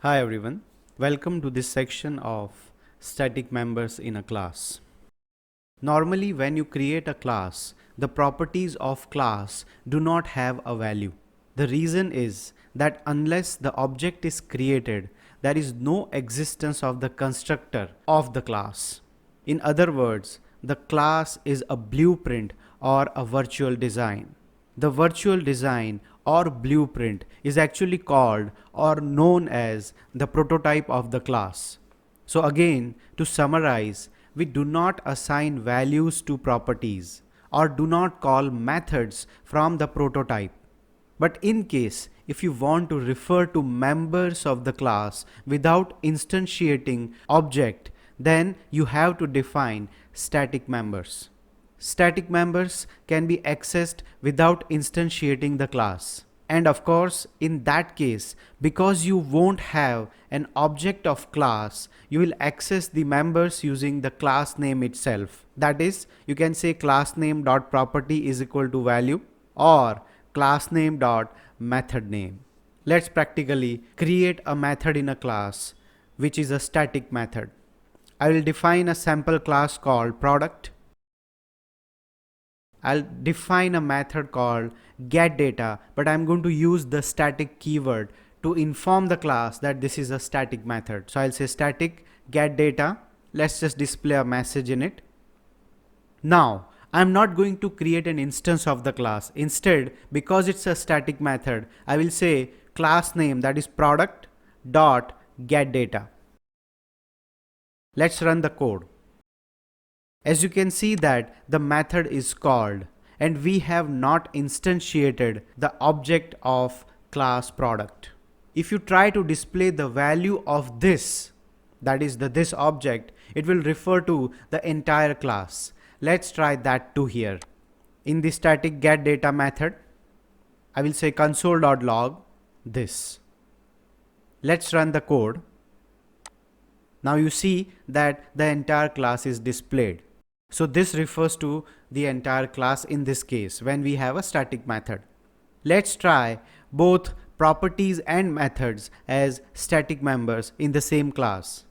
Hi everyone, welcome to this section of static members in a class. Normally when you create a class, the properties of class do not have a value. The reason is that unless the object is created, there is no existence of the constructor of the class. In other words, the class is a blueprint or a virtual design. The virtual design or blueprint is actually called or known as the prototype of the class. So again, to summarize, we do not assign values to properties or do not call methods from the prototype. But in case if you want to refer to members of the class without instantiating object, then you have to define static members. Static members can be accessed without instantiating the class. And of course, in that case, because you won't have an object of class, you will access the members using the class name itself. That is, you can say class name dot property is equal to value or class name dot method name. Let's practically create a method in a class which is a static method. I will define a sample class called product. I'll define a method called getData, but I'm going to use the static keyword to inform the class that this is a static method. So I'll say static getData. Let's just display a message in it. Now, I'm not going to create an instance of the class. Instead, because it's a static method, I will say class name, that is product dot getData. Let's run the code. As you can see that the method is called and we have not instantiated the object of class product. If you try to display the value of this, that is this object, it will refer to the entire class. Let's try that too here. In the static getData method, I will say console.log this. Let's run the code. Now you see that the entire class is displayed. So this refers to the entire class in this case when we have a static method. Let's try both properties and methods as static members in the same class.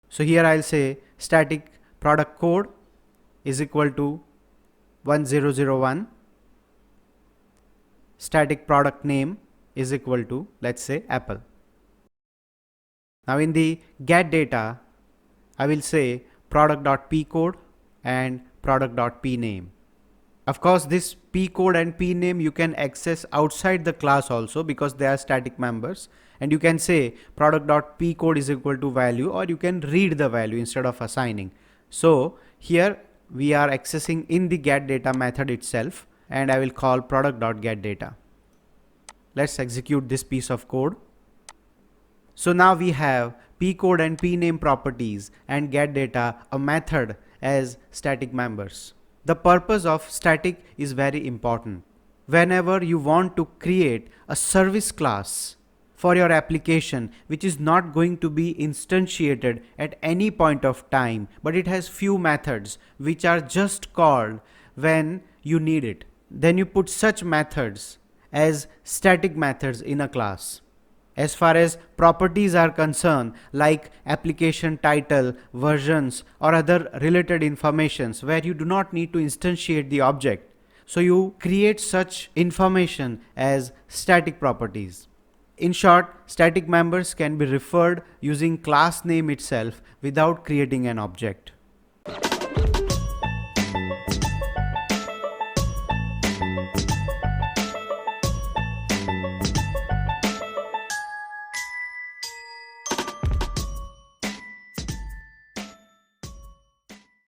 So here I'll say static product code is equal to 1001. Static product name is equal to, let's say, Apple. Now in the getData, I will say product.pcode and product.pname. Of course, this pcode and pname you can access outside the class also because they are static members, and you can say product.pcode is equal to value, or you can read the value instead of assigning. So here we are accessing in the getData method itself, and I will call product.getData. Let's execute this piece of code. So now we have pcode and pname properties and getData, a method, as static members. The purpose of static is very important. Whenever you want to create a service class for your application which is not going to be instantiated at any point of time, but it has few methods which are just called when you need it, then you put such methods as static methods in a class. As far as properties are concerned, like application title, versions, or other related informations where you do not need to instantiate the object, so you create such information as static properties. In short, static members can be referred using class name itself without creating an object.